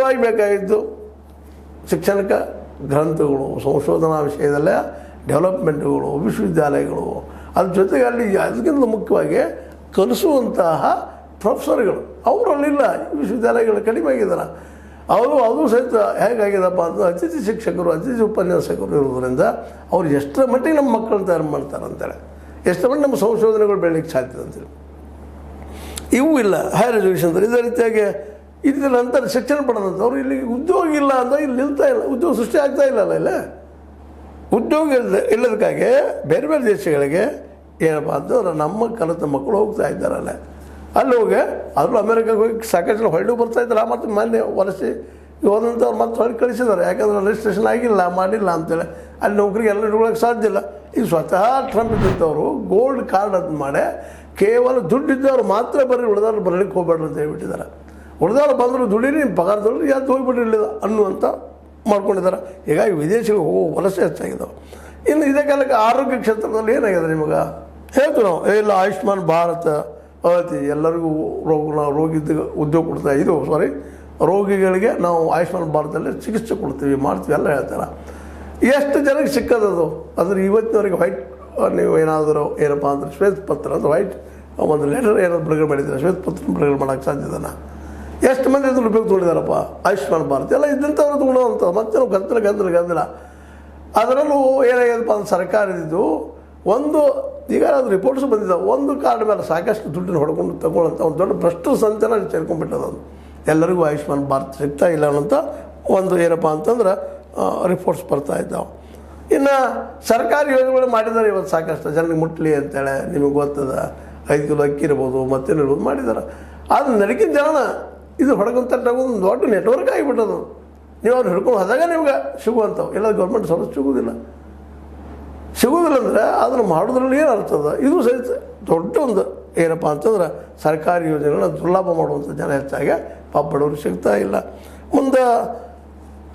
ಮುಖ್ಯವಾಗಿ ಬೇಕಾಗಿದ್ದು ಶಿಕ್ಷಣಕ್ಕೆ ಗ್ರಂಥಗಳು, ಸಂಶೋಧನಾ ವಿಷಯದಲ್ಲೇ ಡೆವಲಪ್ಮೆಂಟ್ಗಳು, ವಿಶ್ವವಿದ್ಯಾಲಯಗಳು, ಅದ್ರ ಜೊತೆಗೆ ಅಲ್ಲಿ ಅದಕ್ಕಿಂತ ಮುಖ್ಯವಾಗಿ ಕಲಿಸುವಂತಹ ಪ್ರೊಫೆಸರ್ಗಳು ಅವರಲ್ಲಿಲ್ಲ. ವಿಶ್ವವಿದ್ಯಾಲಯಗಳು ಕಡಿಮೆ ಆಗಿದ್ದಾರೆ. ಅದು ಸಹಿತ ಹೇಗಾಗಿದೆಪ್ಪ ಅಂತ ಅತಿಥಿ ಶಿಕ್ಷಕರು, ಅತಿಥಿ ಉಪನ್ಯಾಸಕರು ಇರೋದ್ರಿಂದ ಅವ್ರು ಎಷ್ಟರ ಮಟ್ಟಿಗೆ ನಮ್ಮ ಮಕ್ಕಳನ್ನ ತಯಾರು ಮಾಡ್ತಾರೆ ಅಂತೇಳಿ, ಎಷ್ಟರ ಮಟ್ಟಿಗೆ ನಮ್ಮ ಸಂಶೋಧನೆಗಳು ಬೆಳಲಿಕ್ಕೆ ಸಾಧ್ಯ ಅಂತೇಳಿ ಇವು ಇಲ್ಲ ಹೈಯರ್ ಎಜುಕೇಷನ್. ಇದೇ ರೀತಿಯಾಗಿ ಇದರ ನಂತರ ಶಿಕ್ಷಣ ಪಡೆದಂಥವ್ರು ಇಲ್ಲಿ ಉದ್ಯೋಗ ಇಲ್ಲ ಅಂತ ಇಲ್ಲಿ ನಿಲ್ತಾ ಇಲ್ಲ, ಉದ್ಯೋಗ ಸೃಷ್ಟಿ ಆಗ್ತಾ ಇಲ್ಲಲ್ಲ. ಇಲ್ಲ ಉದ್ಯೋಗ ಇಲ್ಲದಕ್ಕಾಗಿ ಬೇರೆ ಬೇರೆ ದೇಶಗಳಿಗೆ ಏನಪ್ಪ ಅಂತಂದ್ರೆ ನಮ್ಮ ಕಲಿತ ಮಕ್ಕಳು ಹೋಗ್ತಾ ಇದ್ದಾರಲ್ಲ, ಅಲ್ಲಿ ಹೋಗಿ ಅದ್ರೂ ಅಮೇರಿಕಾಗೆ ಹೋಗಿ ಸಾಕಷ್ಟು ಹೊಳ್ಳಿ ಬರ್ತಾಯಿದ್ದಾರೆ. ಮತ್ತು ಮೊನ್ನೆ ವಲಸೆ ಹೋದಂಥವ್ರು ಮತ್ತೆ ಹೊಳ್ಳಿ ಕಳಿಸಿದ್ದಾರೆ. ಯಾಕಂದ್ರೆ ರಿಜಿಸ್ಟ್ರೇಷನ್ ಆಗಿಲ್ಲ, ಮಾಡಿಲ್ಲ ಅಂತೇಳಿ ಅಲ್ಲಿ ನೌಕರಿಗೆ ಎಲ್ಲ ಇಟ್ಕೊಳ್ಳೋಕೆ ಸಾಧ್ಯ ಇಲ್ಲ. ಈಗ ಸ್ವತಃ ಟ್ರಂಪ್ ಇದ್ದಂಥವ್ರು ಗೋಲ್ಡ್ ಕಾರ್ಡ್ ಅಂತ ಮಾಡಿ ಕೇವಲ ದುಡ್ಡಿದ್ದವ್ರು ಮಾತ್ರ ಬರ್ರಿ, ಉಳಿದವ್ರು ಬರಲಿಕ್ಕೆ ಹೋಗ್ಬೇಡ್ರಿ ಅಂತ ಹೇಳ್ಬಿಟ್ಟಿದ್ದಾರೆ. ಉಳಿದವ್ರು ಬಂದರು ದುಡೀರಿ, ನಿಮ್ಮ ಪಗಾರ ತೊಗೊಳ್ರಿ, ಯಾವ್ದು ಹೋಗ್ಬಿಟ್ಟಿರಲಿಲ್ಲ ಅನ್ನುವಂಥ ಮಾಡ್ಕೊಂಡಿದ್ದಾರೆ. ಹೀಗಾಗಿ ವಿದೇಶಿಗೆ ಹೋಗೋ ವಲಸೆ ಹೆಚ್ಚಾಗಿದ್ದಾವೆ. ಇನ್ನು ಇದೇ ಕಾಲಕ್ಕೆ ಆರೋಗ್ಯ ಕ್ಷೇತ್ರದಲ್ಲಿ ಏನಾಗಿದೆ ನಿಮಗೆ ಹೇಳ್ತೀವಿ ನಾವು, ಇಲ್ಲ ಆಯುಷ್ಮಾನ್ ಭಾರತ ಅವತಿ ಎಲ್ಲರಿಗೂ ರೋಗಿದ್ದ ಉದ್ಯೋಗ ಕೊಡ್ತಾ ರೋಗಿಗಳಿಗೆ ನಾವು ಆಯುಷ್ಮಾನ್ ಭಾರತದಲ್ಲಿ ಚಿಕಿತ್ಸೆ ಕೊಡ್ತೀವಿ, ಮಾಡ್ತೀವಿ ಎಲ್ಲ ಹೇಳ್ತಾರೆ. ಎಷ್ಟು ಜನಕ್ಕೆ ಸಿಕ್ಕದದು? ಅಂದರೆ ಇವತ್ತಿನವರೆಗೆ ವೈಟ್ ನೀವು ಏನಾದರೂ ಏನಪ್ಪ ಅಂದರೆ ಶ್ವೇತಪತ್ರ ಅಂದರೆ ವೈಟ್ ಒಂದು ಲೆಟರ್ ಏನಾದ್ರು ಬಿಡುಗಡೆ ಮಾಡಿದ್ದಾರೆ, ಶ್ವೇತಪತ್ರ ಬಿಡುಗಡೆ ಮಾಡೋಕ್ಕೆ ಸಾಧ್ಯದನ? ಎಷ್ಟು ಮಂದಿ ಅದ್ರ ಉಪಯೋಗ ತೊಗೊಂಡಿದ್ದಾರಪ್ಪ ಆಯುಷ್ಮಾನ್ ಭಾರತ ಎಲ್ಲ ಇದ್ದಂಥವ್ರು ತೊಗೊಳ್ಳೋವಂಥ. ಮತ್ತೆ ನಾವು ಗದ್ದಲ ಅದರಲ್ಲೂ ಏನಾಗ್ಯದಪ್ಪ ಅಂದ್ರೆ ಸರ್ಕಾರದಿದ್ದು ಒಂದು ಈಗ ಅದು ರಿಪೋರ್ಟ್ಸ್ ಬಂದಿದ್ದಾವೆ, ಒಂದು ಕಾರ್ಡ್ ಮೇಲೆ ಸಾಕಷ್ಟು ದುಡ್ಡನ್ನು ಹೊಡ್ಕೊಂಡು ತಗೊಳ್ಳೋಂಥ ಒಂದು ದೊಡ್ಡ ಭ್ರಷ್ಟ ಸಂಚನ ಸೇರ್ಕೊಂಡ್ಬಿಟ್ಟದು. ಎಲ್ಲರಿಗೂ ಆಯುಷ್ಮಾನ್ ಭಾರತ ಸಿಗ್ತಾ ಇಲ್ಲ ಅನ್ನೋಂಥ ಒಂದು ಏನಪ್ಪ ಅಂತಂದ್ರೆ ರಿಪೋರ್ಟ್ಸ್ ಬರ್ತಾ ಇದ್ದಾವೆ. ಇನ್ನು ಸರ್ಕಾರಿ ಯೋಜನೆಗಳು ಮಾಡಿದ್ದಾರೆ ಇವತ್ತು ಸಾಕಷ್ಟು ಜನರಿಗೆ ಮುಟ್ಲಿ ಅಂತೇಳಿ, ನಿಮಗೆ ಗೊತ್ತದ 5 ಕಿಲೋ ಅಕ್ಕಿ ಇರ್ಬೋದು, ಮತ್ತೇನಿರ್ಬೋದು ಮಾಡಿದ್ದಾರೆ. ಆದರೆ ನಡಕಿನ ಜನ ಇದು ಹೊಡ್ಕೊಂತ ಒಂದು ದೊಡ್ಡ ನೆಟ್ವರ್ಕ್ ಆಗಿಬಿಟ್ಟದು. ನೀವು ಅವ್ರು ಹಿಡ್ಕೊಂಡು ಹೋದಾಗ ನಿಮ್ಗೆ ಸಿಗುವಂಥವು ಎಲ್ಲ ಗೌರ್ಮೆಂಟ್ ಸವಲತ್ತು ಸಿಗೋದಿಲ್ಲ ಅಂದರೆ ಅದನ್ನು ಮಾಡೋದ್ರಲ್ಲಿ ಏನು ಅರ್ಥದ? ಇದು ಸಹಿತ ದೊಡ್ಡ ಒಂದು ಏನಪ್ಪ ಅಂತಂದ್ರೆ ಸರ್ಕಾರಿ ಯೋಜನೆಗಳನ್ನ ದುರ್ಲಾಭ ಮಾಡುವಂಥ ಜನ ಹೆಚ್ಚಾಗಿ ಪಾಪ ಬಡವರು ಸಿಗ್ತಾ ಇಲ್ಲ. ಮುಂದೆ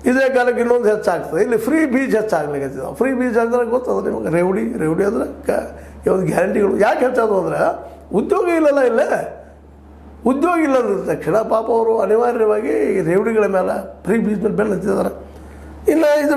ಇದೇ ಕಾಲಕ್ಕೆ ಇನ್ನೊಂದು ಹೆಚ್ಚಾಗ್ತದೆ, ಇಲ್ಲಿ ಫ್ರೀ ಬೀಜ ಹೆಚ್ಚಾಗ್ಲಿಕ್ಕೆ. ಫ್ರೀ ಬೀಜ ಅಂದರೆ ಗೊತ್ತದ ನಿಮಗೆ, ರೇವಡಿ ಅಂದರೆ ಒಂದು ಗ್ಯಾರಂಟಿಗಳು ಯಾಕೆ ಹೆಚ್ಚಾದವು ಅಂದರೆ ಉದ್ಯೋಗ ಇಲ್ಲಲ್ಲ. ಇಲ್ಲೇ ಉದ್ಯೋಗ ಇಲ್ಲ ಅಂದ ತಕ್ಷಣ ಪಾಪ ಅವರು ಅನಿವಾರ್ಯವಾಗಿ ರೇವಡಿಗಳ ಮೇಲೆ ಫ್ರೀ ಬೀಜ ಮೇಲೆ ಬೆಲೆ ಹತ್ತಿದ್ದಾರೆ. ಇನ್ನು ಇದ್ರ